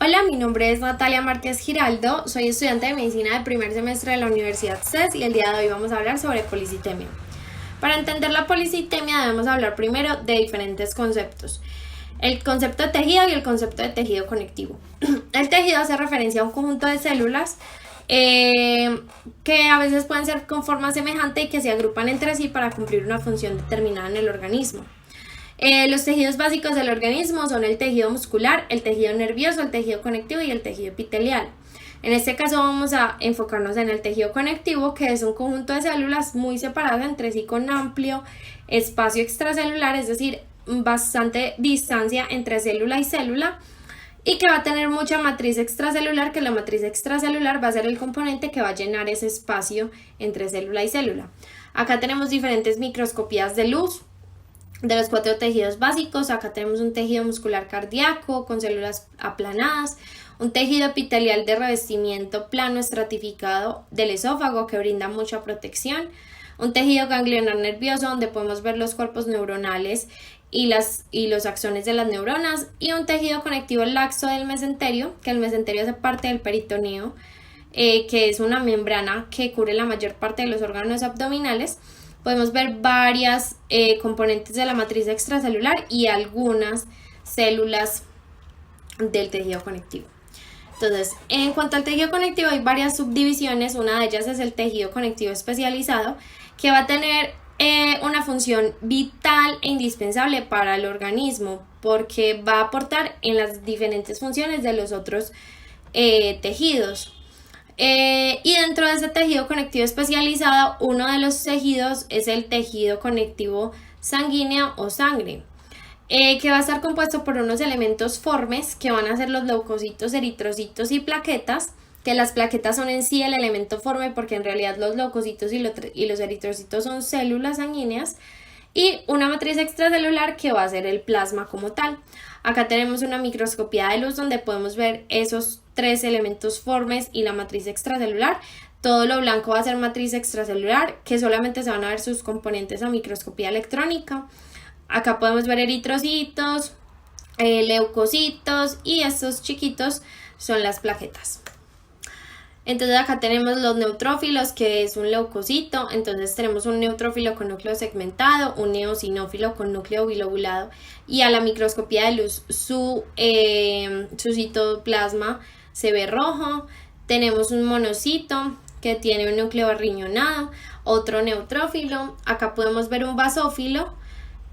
Hola, mi nombre es Natalia Márquez Giraldo, soy estudiante de medicina de primer semestre de la Universidad CES y el día de hoy vamos a hablar sobre policitemia. Para entender la policitemia debemos hablar primero de diferentes conceptos. El concepto de tejido y el concepto de tejido conectivo. El tejido hace referencia a un conjunto de células que a veces pueden ser con forma semejante y que se agrupan entre sí para cumplir una función determinada en el organismo. Los tejidos básicos del organismo son el tejido muscular, el tejido nervioso, el tejido conectivo y el tejido epitelial. En este caso vamos a enfocarnos en el tejido conectivo, que es un conjunto de células muy separadas entre sí con amplio espacio extracelular, es decir, bastante distancia entre célula y célula, y que va a tener mucha matriz extracelular, que la matriz extracelular va a ser el componente que va a llenar ese espacio entre célula y célula. Acá tenemos diferentes microscopías de luz de los 4 tejidos básicos. Acá tenemos un tejido muscular cardíaco con células aplanadas, un tejido epitelial de revestimiento plano estratificado del esófago que brinda mucha protección, un tejido ganglionar nervioso donde podemos ver los cuerpos neuronales y los axones de las neuronas, y un tejido conectivo laxo del mesenterio, que el mesenterio hace parte del peritoneo, que es una membrana que cubre la mayor parte de los órganos abdominales. Podemos ver varias componentes de la matriz extracelular y algunas células del tejido conectivo. Entonces, en cuanto al tejido conectivo hay varias subdivisiones. Una de ellas es el tejido conectivo especializado, que va a tener una función vital e indispensable para el organismo, porque va a aportar en las diferentes funciones de los otros tejidos. Y dentro de ese tejido conectivo especializado, uno de los tejidos es el tejido conectivo sanguíneo o sangre, que va a estar compuesto por unos elementos formes que van a ser los leucocitos, eritrocitos y plaquetas, que las plaquetas son en sí el elemento forme porque en realidad los leucocitos y los eritrocitos son células sanguíneas, y una matriz extracelular que va a ser el plasma como tal. Acá tenemos una microscopía de luz donde podemos ver esos 3 elementos formes y la matriz extracelular. Todo lo blanco va a ser matriz extracelular, que solamente se van a ver sus componentes a microscopía electrónica. Acá podemos ver eritrocitos, leucocitos, y estos chiquitos son las plaquetas. Entonces acá tenemos los neutrófilos, que es un leucocito. Entonces tenemos un neutrófilo con núcleo segmentado, un eosinófilo con núcleo bilobulado, y a la microscopía de luz su citoplasma se ve rojo. Tenemos un monocito que tiene un núcleo arriñonado, otro neutrófilo. Acá podemos ver un basófilo,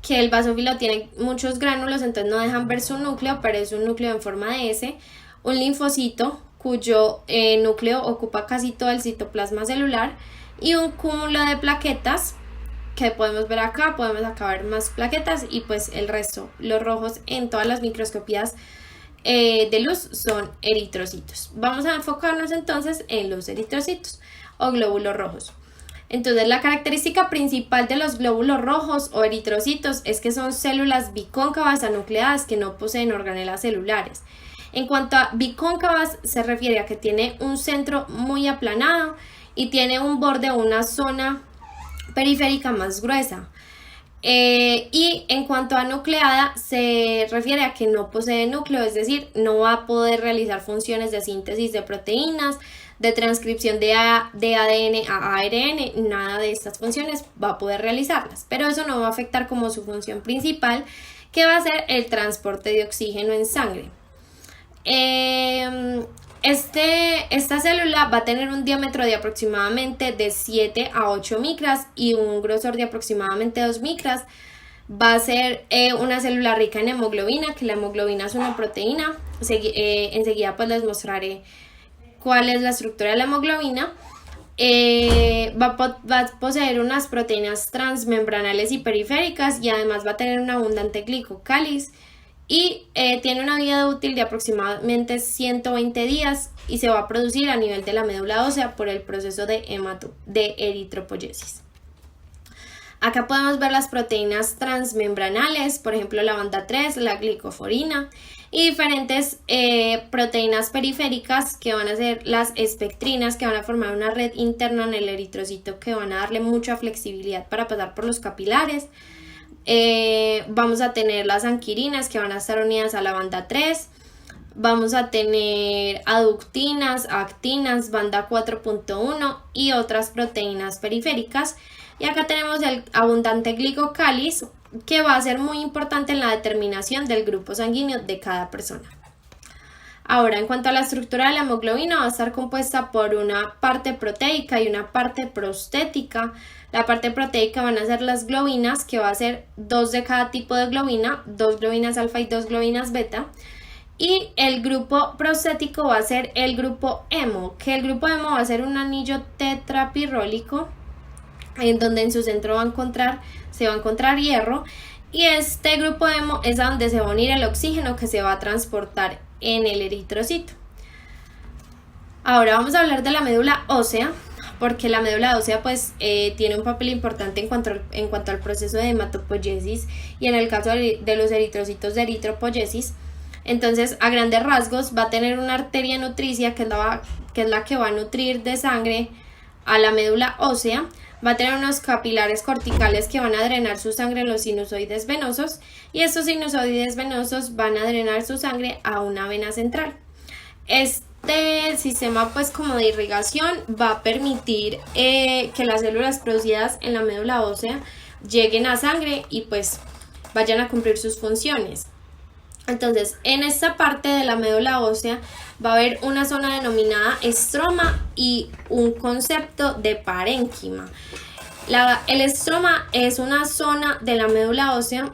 que el basófilo tiene muchos gránulos, entonces no dejan ver su núcleo, pero es un núcleo en forma de S. Un linfocito, cuyo núcleo ocupa casi todo el citoplasma celular, y un cúmulo de plaquetas que podemos ver acá. Podemos acá ver más plaquetas, y pues el resto, los rojos en todas las microscopías de luz, son eritrocitos. Vamos a enfocarnos entonces en los eritrocitos o glóbulos rojos. Entonces, la característica principal de los glóbulos rojos o eritrocitos es que son células bicóncavas anucleadas que no poseen organelas celulares. En cuanto a bicóncavas, se refiere a que tiene un centro muy aplanado y tiene un borde o una zona periférica más gruesa. Y en cuanto a nucleada, se refiere a que no posee núcleo, es decir, no va a poder realizar funciones de síntesis de proteínas, de transcripción de ADN a ARN, nada de estas funciones va a poder realizarlas, pero eso no va a afectar como su función principal, que va a ser el transporte de oxígeno en sangre. Esta célula va a tener un diámetro de aproximadamente de 7 a 8 micras y un grosor de aproximadamente 2 micras. Va a ser una célula rica en hemoglobina, que la hemoglobina es una proteína. Enseguida pues les mostraré cuál es la estructura de la hemoglobina. Va a poseer unas proteínas transmembranales y periféricas, y además va a tener un abundante glicocáliz, y tiene una vida útil de aproximadamente 120 días y se va a producir a nivel de la médula ósea por el proceso de eritropoyesis. Acá podemos ver las proteínas transmembranales, por ejemplo la banda 3, la glicoforina, y diferentes proteínas periféricas que van a ser las espectrinas, que van a formar una red interna en el eritrocito que van a darle mucha flexibilidad para pasar por los capilares. Vamos a tener las anquirinas, que van a estar unidas a la banda 3, vamos a tener aductinas, actinas, banda 4.1 y otras proteínas periféricas. Y acá tenemos el abundante glicocáliz, que va a ser muy importante en la determinación del grupo sanguíneo de cada persona. Ahora, en cuanto a la estructura de la hemoglobina, va a estar compuesta por una parte proteica y una parte prostética. La parte proteica van a ser las globinas, que va a ser 2 de cada tipo de globina, 2 globinas alfa y 2 globinas beta. Y el grupo prostético va a ser el grupo hemo, que el grupo hemo va a ser un anillo tetrapirrólico, en donde en su centro se va a encontrar hierro. Y este grupo hemo es a donde se va a unir el oxígeno que se va a transportar en el eritrocito. Ahora vamos a hablar de la médula ósea, porque la médula ósea pues tiene un papel importante en cuanto al proceso de hematopoiesis y en el caso de los eritrocitos de eritropoiesis. Entonces, a grandes rasgos va a tener una arteria nutricia que es la que va a nutrir de sangre a la médula ósea. Va a tener unos capilares corticales que van a drenar su sangre en los sinusoides venosos, y estos sinusoides venosos van a drenar su sangre a una vena central. Este sistema pues como de irrigación va a permitir que las células producidas en la médula ósea lleguen a sangre y pues vayan a cumplir sus funciones. Entonces, en esta parte de la médula ósea va a haber una zona denominada estroma y un concepto de parénquima. El estroma es una zona de la médula ósea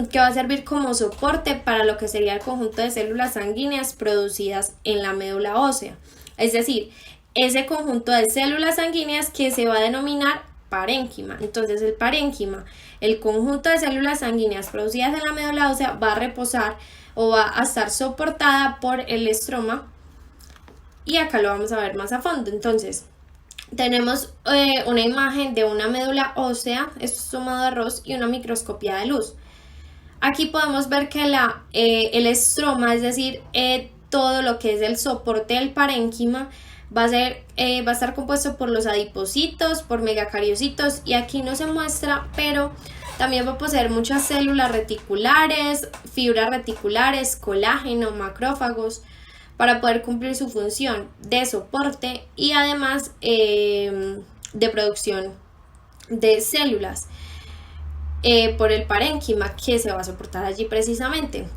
que va a servir como soporte para lo que sería el conjunto de células sanguíneas producidas en la médula ósea. Es decir, ese conjunto de células sanguíneas que se va a denominar parénquima. Entonces el parénquima, el conjunto de células sanguíneas producidas en la médula ósea, va a reposar o va a estar soportada por el estroma, y acá lo vamos a ver más a fondo. Entonces tenemos una imagen de una médula ósea, esto es tomado de arroz, y una microscopía de luz. Aquí podemos ver que el estroma, es decir, todo lo que es el soporte del parénquima, va a estar compuesto por los adipocitos, por megacariocitos, y aquí no se muestra, pero también va a poseer muchas células reticulares, fibras reticulares, colágeno, macrófagos, para poder cumplir su función de soporte y además de producción de células por el parénquima que se va a soportar allí precisamente.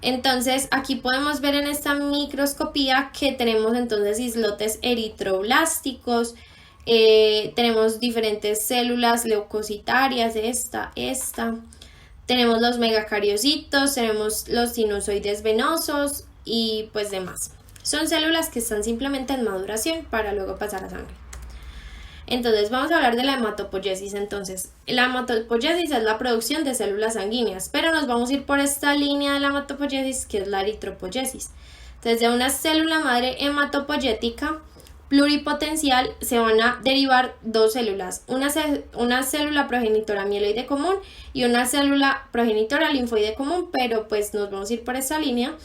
Entonces aquí podemos ver en esta microscopía que tenemos entonces islotes eritroblásticos, tenemos diferentes células leucocitarias, esta, tenemos los megacariocitos, tenemos los sinusoides venosos y pues demás. Son células que están simplemente en maduración para luego pasar a sangre. Entonces vamos a hablar de la hematopoiesis. Entonces, la hematopoiesis es la producción de células sanguíneas, pero nos vamos a ir por esta línea de la hematopoiesis que es la eritropoiesis. Entonces, de una célula madre hematopoyética pluripotencial se van a derivar dos células, una célula progenitora mieloide común y una célula progenitora linfoide común, pero pues nos vamos a ir por esta línea.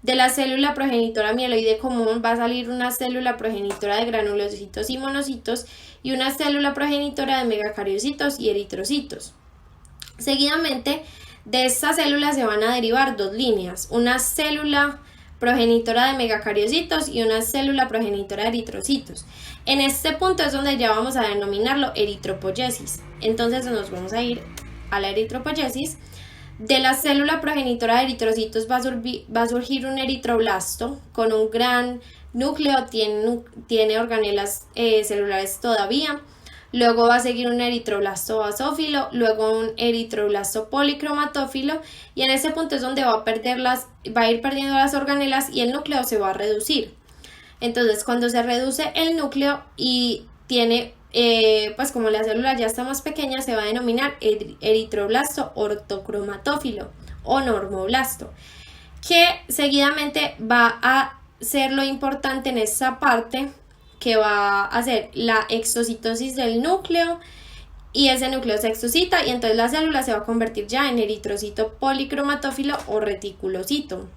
De la célula progenitora mieloide común va a salir una célula progenitora de granulocitos y monocitos y una célula progenitora de megacariocitos y eritrocitos. Seguidamente, de estas células se van a derivar dos líneas, una célula progenitora de megacariocitos y una célula progenitora de eritrocitos. En este punto es donde ya vamos a denominarlo eritropoiesis. Entonces nos vamos a ir a la eritropoiesis. De la célula progenitora de eritrocitos va a surgir un eritroblasto con un gran núcleo, tiene organelas celulares todavía. Luego va a seguir un eritroblasto basófilo, luego un eritroblasto policromatófilo, y en ese punto es donde va a ir perdiendo las organelas y el núcleo se va a reducir. Entonces, cuando se reduce el núcleo y tiene pues como la célula ya está más pequeña, se va a denominar eritroblasto ortocromatófilo o normoblasto, que seguidamente va a ser lo importante en esta parte, que va a hacer la exocitosis del núcleo, y ese núcleo se exocita y entonces la célula se va a convertir ya en eritrocito policromatófilo o reticulocito,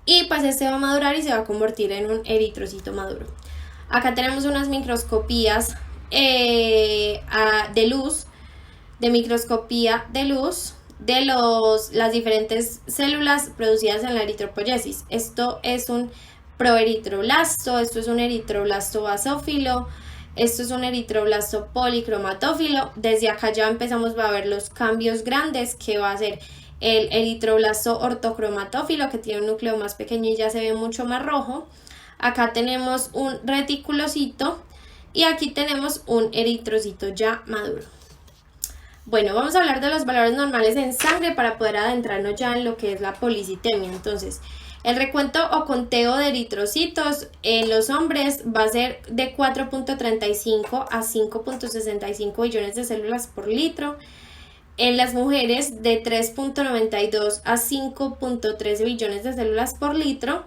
y pues este va a madurar y se va a convertir en un eritrocito maduro. Acá tenemos unas microscopías de microscopía de luz, de las diferentes células producidas en la eritropoyesis. Esto es un proeritroblasto, esto es un eritroblasto basófilo, esto es un eritroblasto policromatófilo. Desde acá ya empezamos a ver los cambios grandes que va a ser el eritroblasto ortocromatófilo, que tiene un núcleo más pequeño y ya se ve mucho más rojo. Acá tenemos un reticulocito y aquí tenemos un eritrocito ya maduro. Bueno, vamos a hablar de los valores normales en sangre para poder adentrarnos ya en lo que es la policitemia. Entonces, el recuento o conteo de eritrocitos en los hombres va a ser de 4.35 a 5.65 billones de células por litro. En las mujeres de 3.92 a 5.13 billones de células por litro.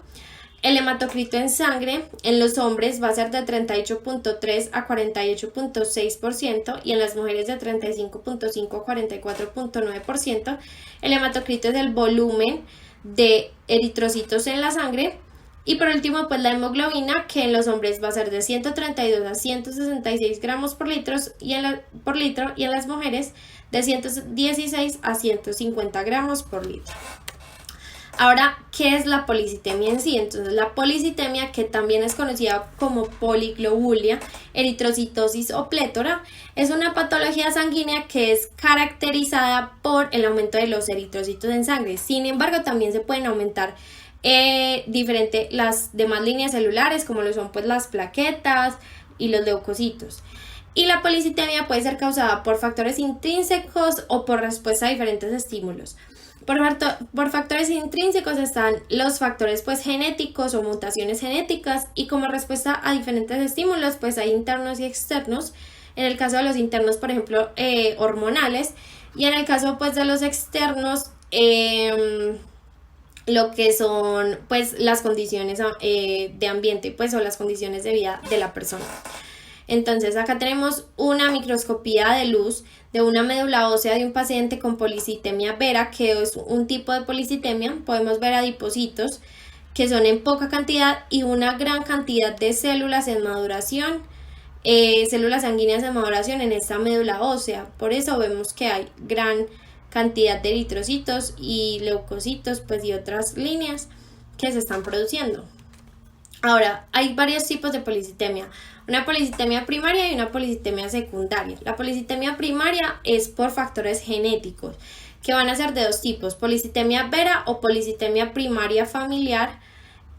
El hematocrito en sangre en los hombres va a ser de 38.3 a 48.6% y en las mujeres de 35.5 a 44.9%. El hematocrito es el volumen de eritrocitos en la sangre. Y por último, pues la hemoglobina, que en los hombres va a ser de 132 a 166 gramos por litro y en las mujeres de 116 a 150 gramos por litro. Ahora, ¿qué es la policitemia en sí? Entonces, la policitemia, que también es conocida como poliglobulia, eritrocitosis o plétora, es una patología sanguínea que es caracterizada por el aumento de los eritrocitos en sangre. Sin embargo, también se pueden aumentar las demás líneas celulares, como lo son pues las plaquetas y los leucocitos. Y la policitemia puede ser causada por factores intrínsecos o por respuesta a diferentes estímulos. Por factores intrínsecos están los factores pues genéticos o mutaciones genéticas, y como respuesta a diferentes estímulos pues hay internos y externos. En el caso de los internos, por ejemplo, hormonales, y en el caso pues de los externos, lo que son pues las condiciones de ambiente pues o las condiciones de vida de la persona. Entonces acá tenemos una microscopía de luz de una médula ósea de un paciente con policitemia vera, que es un tipo de policitemia. Podemos ver adipocitos que son en poca cantidad y una gran cantidad de células en maduración, células sanguíneas en maduración en esta médula ósea. Por eso vemos que hay gran cantidad de eritrocitos y leucocitos pues y otras líneas que se están produciendo. Ahora, hay varios tipos de policitemia. Una policitemia primaria y una policitemia secundaria. La policitemia primaria es por factores genéticos, que van a ser de dos tipos: policitemia vera o policitemia primaria familiar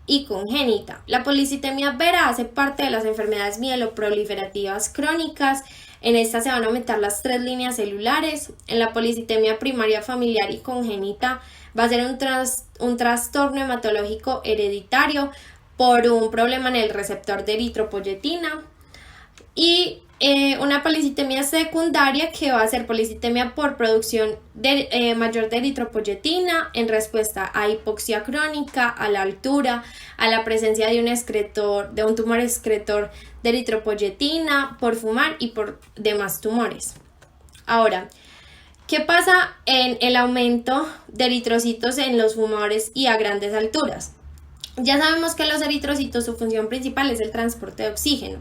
y congénita. La policitemia vera hace parte de las enfermedades mieloproliferativas crónicas. En esta se van a aumentar las 3 líneas celulares. En la policitemia primaria familiar y congénita va a ser un trastorno hematológico hereditario por un problema en el receptor de eritropoyetina. Y una policitemia secundaria, que va a ser policitemia por producción mayor de eritropoyetina en respuesta a hipoxia crónica, a la altura, a la presencia de un tumor excretor de eritropoyetina, por fumar y por demás tumores. Ahora, ¿qué pasa en el aumento de eritrocitos en los fumadores y a grandes alturas? Ya sabemos que los eritrocitos, su función principal es el transporte de oxígeno.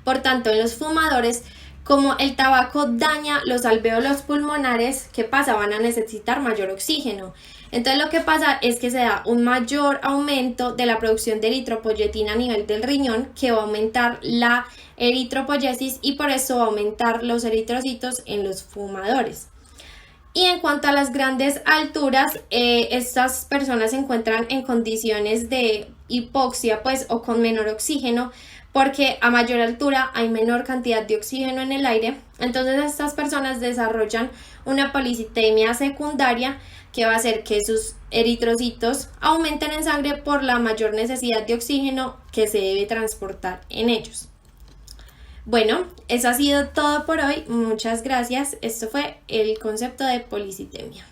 Por tanto, en los fumadores, como el tabaco daña los alvéolos pulmonares, ¿qué pasa? Van a necesitar mayor oxígeno. Entonces lo que pasa es que se da un mayor aumento de la producción de eritropoyetina a nivel del riñón, que va a aumentar la eritropoyesis y por eso va a aumentar los eritrocitos en los fumadores. Y en cuanto a las grandes alturas, estas personas se encuentran en condiciones de hipoxia pues o con menor oxígeno, porque a mayor altura hay menor cantidad de oxígeno en el aire. Entonces estas personas desarrollan una policitemia secundaria, que va a hacer que sus eritrocitos aumenten en sangre por la mayor necesidad de oxígeno que se debe transportar en ellos. Bueno, eso ha sido todo por hoy. Muchas gracias. Esto fue el concepto de policitemia.